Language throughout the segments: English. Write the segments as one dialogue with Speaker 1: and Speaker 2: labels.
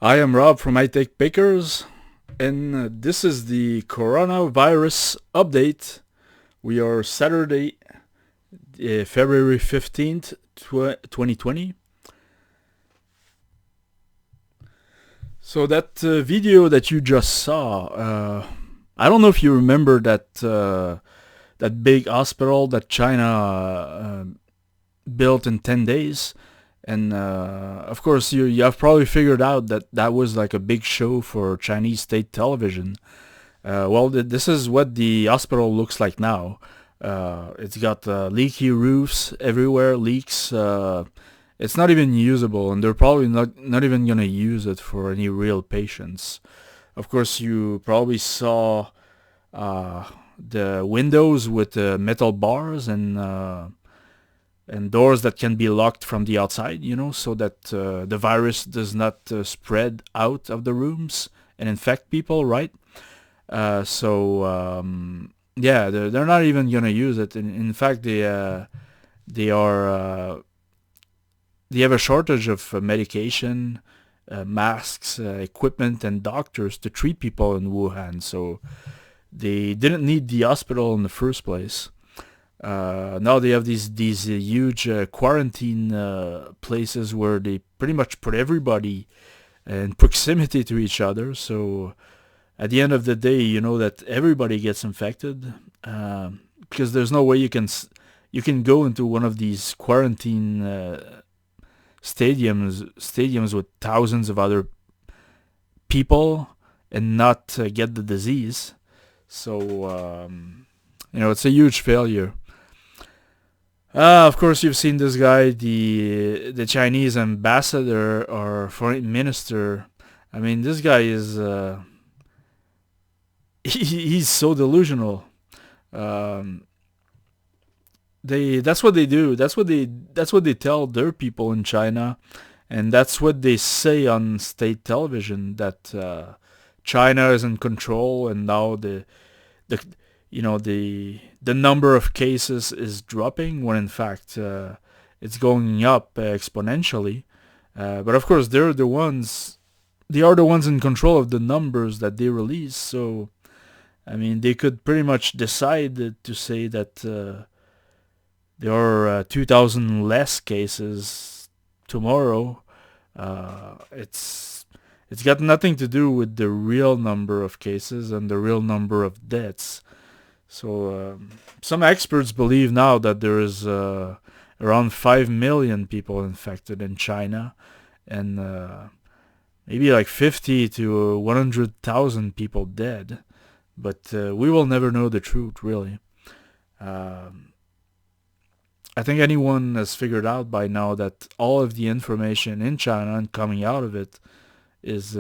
Speaker 1: I am Rob from iTech Pickers, and this is the coronavirus update. We are Saturday, February 15th, 2020. So that video that you just saw, I don't know if you remember that big hospital that China built in 10 days. And of course, you have probably figured out that that was like a big show for Chinese state television. This is what the hospital looks like now. It's got leaky roofs everywhere, leaks. It's not even usable, and they're probably not even gonna use it for any real patients. Of course, you probably saw the windows with metal bars and doors that can be locked from the outside, so that the virus does not spread out of the rooms and infect people, right? Yeah, they're not even gonna use it. In fact, they are they have a shortage of medication, masks, equipment, and doctors to treat people in Wuhan. So they didn't need the hospital in the first place. Now they have these huge quarantine places where they pretty much put everybody in proximity to each other. So at the end of the day, you know that everybody gets infected because there's no way you can go into one of these quarantine stadiums with thousands of other people and not get the disease. So it's a huge failure. Of course, you've seen this guy, the Chinese ambassador or foreign minister. I mean, this guy is he's so delusional. That's what they do. That's what they tell their people in China, and that's what they say on state television, that China is in control, and now the the number of cases is dropping, when in fact it's going up exponentially. But of course, they are the ones in control of the numbers that they release. So I mean, they could pretty much decide to say that there are 2,000 less cases tomorrow. It's got nothing to do with the real number of cases and the real number of deaths. So some experts believe now that there is around 5 million people infected in China, and maybe like 50 to 100,000 people dead. But we will never know the truth, really. I think anyone has figured out by now that all of the information in China and coming out of it is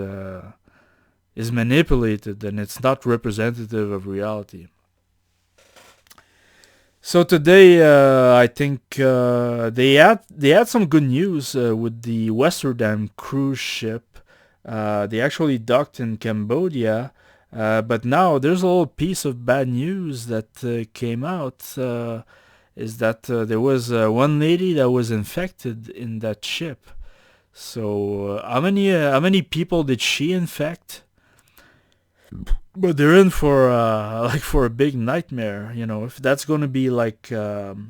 Speaker 1: manipulated, and it's not representative of reality. So today, I think they had some good news with the Westerdam cruise ship. They actually docked in Cambodia, but now there's a little piece of bad news that came out. Is that there was one lady that was infected in that ship. So how many people did she infect? But they're in for for a big nightmare, if that's going to be like the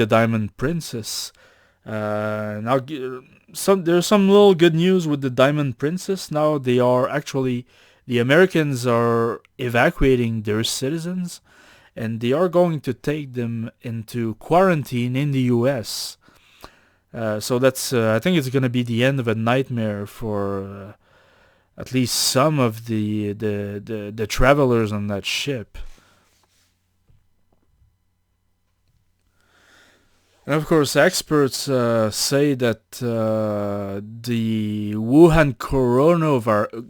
Speaker 1: Diamond Princess. Now there's some little good news with the Diamond Princess. Now the Americans are evacuating their citizens, and they are going to take them into quarantine in the U.S. So that's I think it's going to be the end of a nightmare for at least some of the travelers on that ship. And of course, experts say that the Wuhan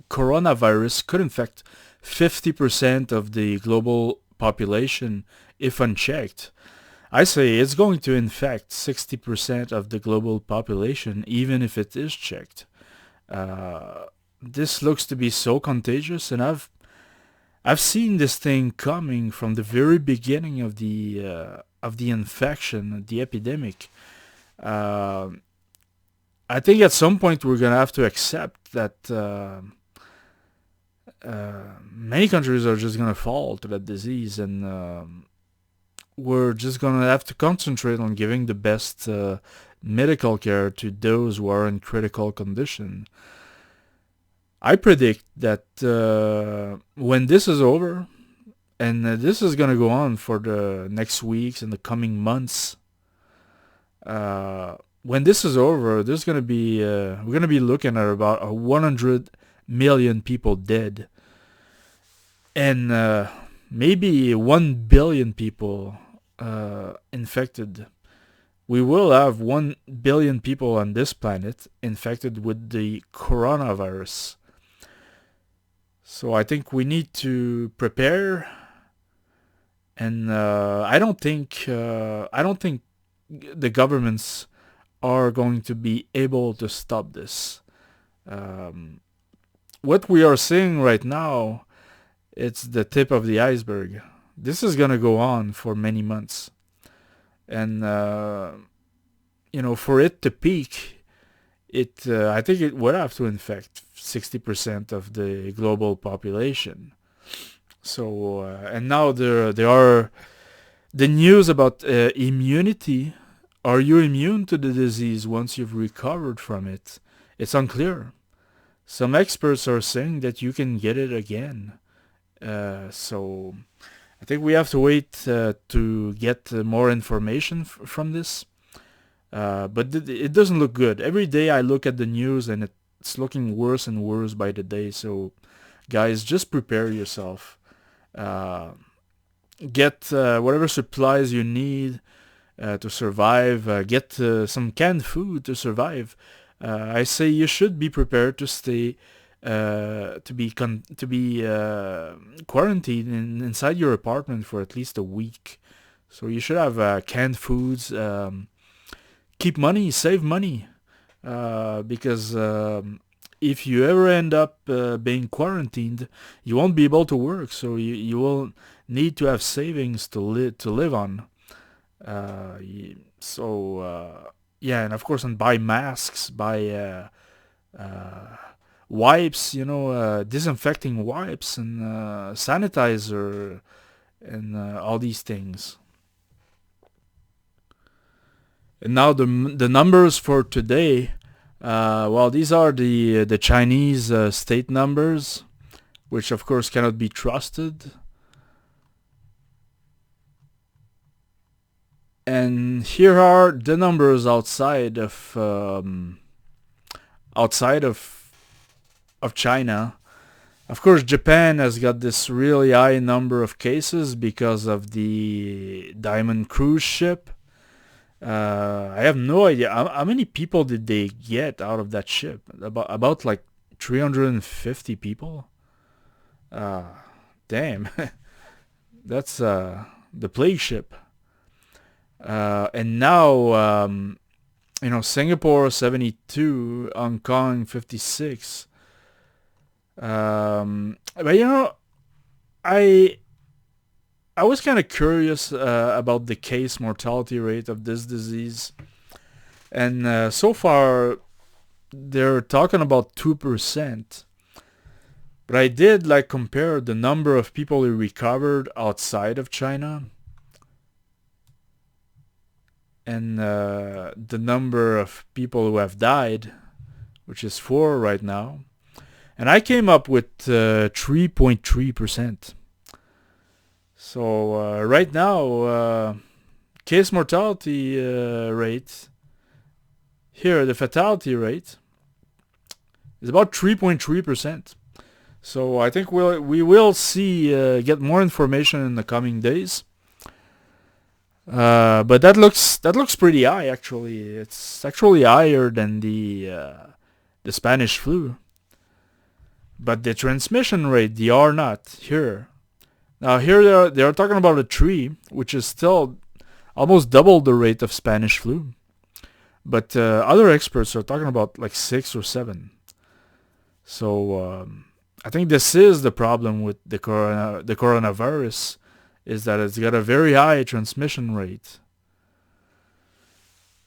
Speaker 1: coronavirus could infect 50% of the global population if unchecked. I say it's going to infect 60% of the global population even if it is checked. This looks to be so contagious, and I've seen this thing coming from the very beginning of the infection, the epidemic. I I think at some point we're gonna have to accept that many countries are just gonna fall to that disease, and we're just gonna have to concentrate on giving the best medical care to those who are in critical condition. I predict that when this is over, and this is gonna go on for the next weeks and the coming months. When this is over, there's gonna be we're gonna be looking at about 100 million people dead, and maybe 1 billion people infected. We will have 1 billion people on this planet infected with the coronavirus. So I think we need to prepare, and I don't think the governments are going to be able to stop this. What we are seeing right now, it's the tip of the iceberg. This is gonna go on for many months, and for it to peak, I think it would have to infect 60% of the global population. So and now there are the news about immunity. Are you immune to the disease once you've recovered from it? It's unclear. Some experts are saying that you can get it again. So I think we have to wait to get more information from this. But it doesn't look good. Every day I look at the news and it's looking worse and worse by the day. So guys, just prepare yourself. Get whatever supplies you need to survive. Get some canned food to survive. I say you should be prepared to stay to be quarantined inside your apartment for at least a week. So you should have canned foods. Keep money, save money, because if you ever end up being quarantined, you won't be able to work. So you will need to have savings to live on. Yeah, and of course, and buy masks, buy wipes, disinfecting wipes and sanitizer and all these things. And now the numbers for today. Well, these are the Chinese state numbers, which of course cannot be trusted. And here are the numbers outside of China. Of course, Japan has got this really high number of cases because of the Diamond cruise ship. I have no idea how many people did they get out of that ship. About like 350 people. Damn, that's the plague ship. And now, Singapore 72, Hong Kong 56. But I was kind of curious about the case mortality rate of this disease, and so far they're talking about 2%. But I did compare the number of people who recovered outside of China and the number of people who have died, which is 4 right now. And I came up with 3.3%. So right now, case mortality rate, here the fatality rate, is about 3.3%. So I think we will see, get more information in the coming days. But that looks pretty high actually. It's actually higher than the Spanish flu. But the transmission rate, the R naught here. Now here they are talking about a 3, which is still almost double the rate of Spanish flu. But other experts are talking about 6 or 7. So I think this is the problem with the coronavirus, is that it's got a very high transmission rate.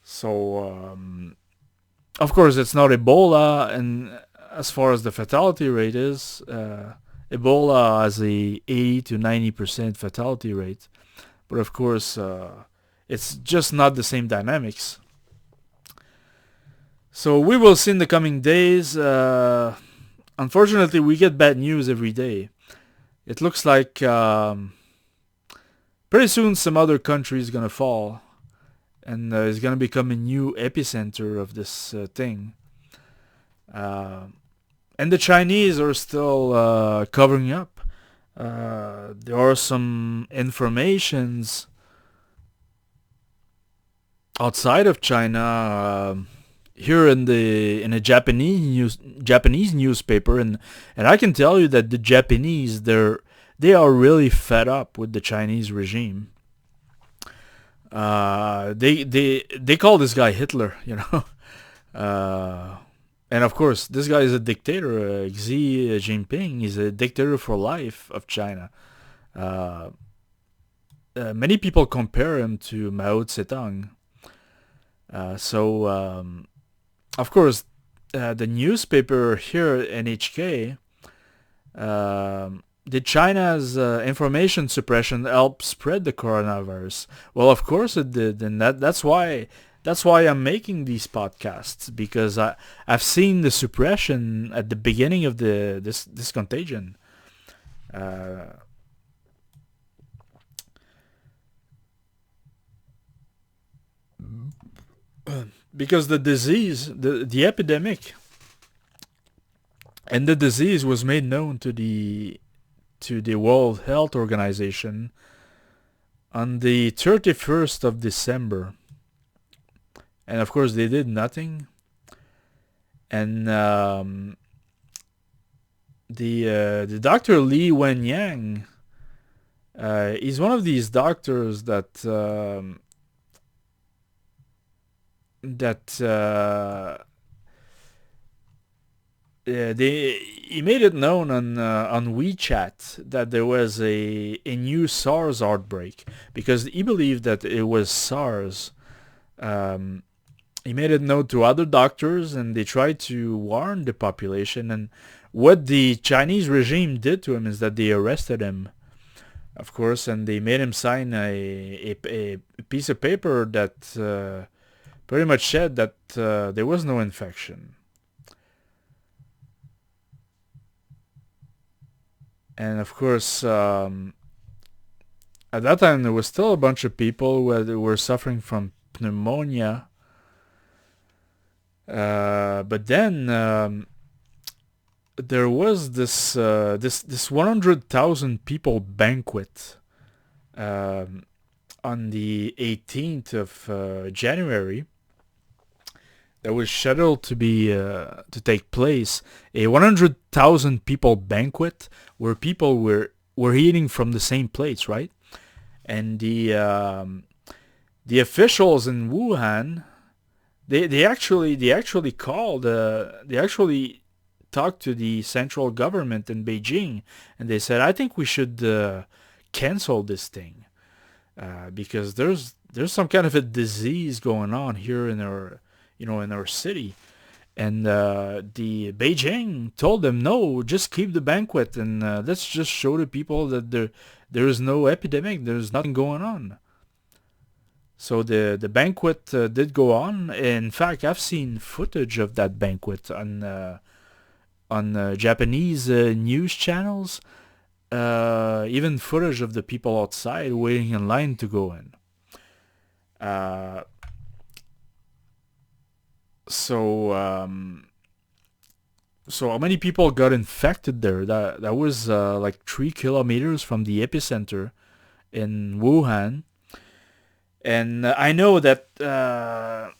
Speaker 1: So Of course, it's not Ebola, and as far as the fatality rate is, Ebola has a 80 to 90% fatality rate. But of course, it's just not the same dynamics. So we will see in the coming days. Unfortunately, we get bad news every day. It looks like pretty soon some other country is gonna fall, and is gonna become a new epicenter of this thing. Uh, and the Chinese are still covering up. There are some informations outside of China. Here in a Japanese newspaper, and I can tell you that the Japanese they are really fed up with the Chinese regime. They call this guy Hitler, you know. And of course, this guy is a dictator. Xi Jinping is a dictator for life of China. Uh, Many people compare him to Mao Zedong. Of course, the newspaper here, NHK, did China's information suppression help spread the coronavirus? Well, of course it did, and that's why I'm making these podcasts, because I've seen the suppression at the beginning of this contagion. Uh, because the epidemic and the disease was made known to the World Health Organization on the 31st of December. And of course, they did nothing. And the Dr. Li Wenyang, he's one of these doctors that he made it known on WeChat that there was a new SARS outbreak, because he believed that it was SARS. He made it known to other doctors, and they tried to warn the population. And what the Chinese regime did to him is that they arrested him, of course, and they made him sign a piece of paper that pretty much said that there was no infection. And of course, at that time there was still a bunch of people who were suffering from pneumonia. But then there was this 100,000 people banquet on the 18th of January that was scheduled to take place. A 100,000 people banquet where people were eating from the same plates, right? And the officials in Wuhan, they actually called they actually talked to the central government in Beijing, and they said, I think we should cancel this thing, because there's some kind of a disease going on here in our city. And the Beijing told them, no, just keep the banquet, and let's just show the people that there is no epidemic, there's nothing going on. So the banquet did go on. In fact, I've seen footage of that banquet on Japanese news channels. Even footage of the people outside waiting in line to go in. So how many people got infected there? That was like 3 kilometers from the epicenter in Wuhan. And I know that a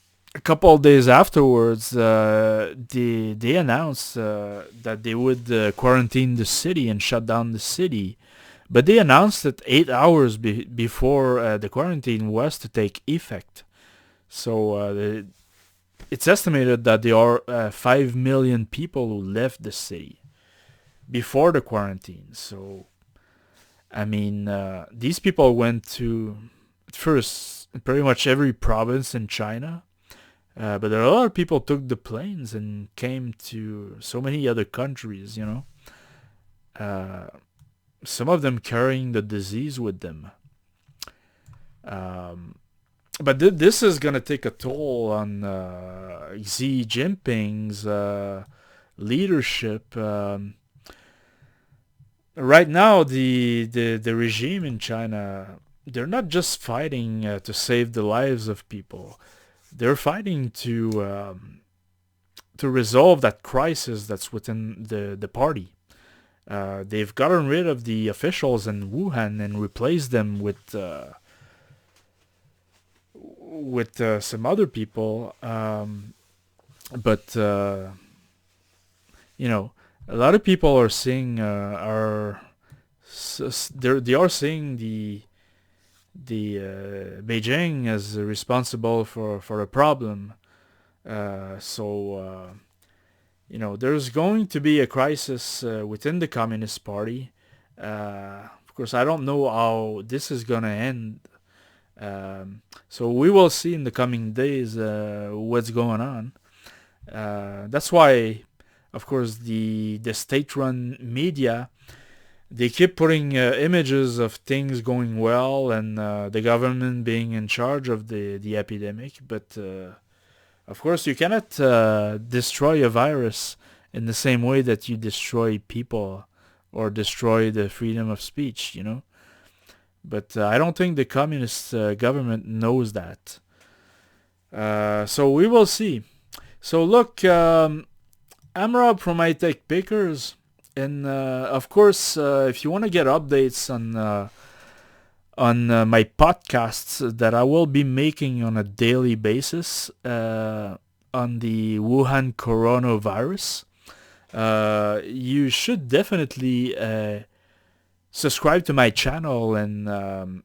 Speaker 1: couple of days afterwards, they announced that they would quarantine the city and shut down the city. But they announced it 8 hours before the quarantine was to take effect. So it's estimated that there are 5 million people who left the city before the quarantine. So, I mean, these people went to, at first, pretty much every province in China. But a lot of people took the planes and came to so many other countries, uh, some of them carrying the disease with them. Um, but this is gonna take a toll on Xi Jinping's leadership. Right now, the regime in China, they're not just fighting to save the lives of people. They're fighting to resolve that crisis that's within the party. They've gotten rid of the officials in Wuhan and replaced them with some other people. But a lot of people are seeing they are seeing the Beijing as responsible for a problem. There's going to be a crisis within the Communist Party. Of course, I don't know how this is gonna end. So we will see in the coming days what's going on. That's why, of course, the state-run media, they keep putting images of things going well and the government being in charge of the epidemic. But of course, you cannot destroy a virus in the same way that you destroy people or destroy the freedom of speech, But I don't think the communist government knows that. So we will see. So look, I'm Rob from iTech Pickers. And of course, if you want to get updates on my podcasts that I will be making on a daily basis on the Wuhan Coronavirus, you should definitely subscribe to my channel and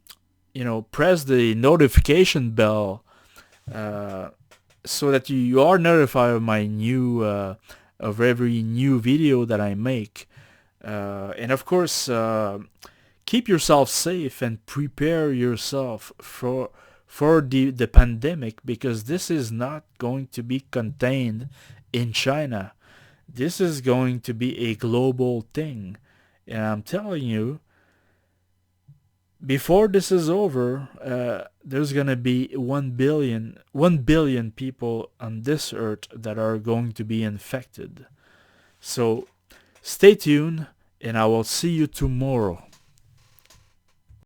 Speaker 1: press the notification bell so that you are notified of my of every new video that I make. And of course, keep yourself safe and prepare yourself for the pandemic, because this is not going to be contained in China. This is going to be a global thing. And I'm telling you, before this is over, there's gonna be 1 billion people on this earth that are going to be infected. So stay tuned, and I will see you tomorrow.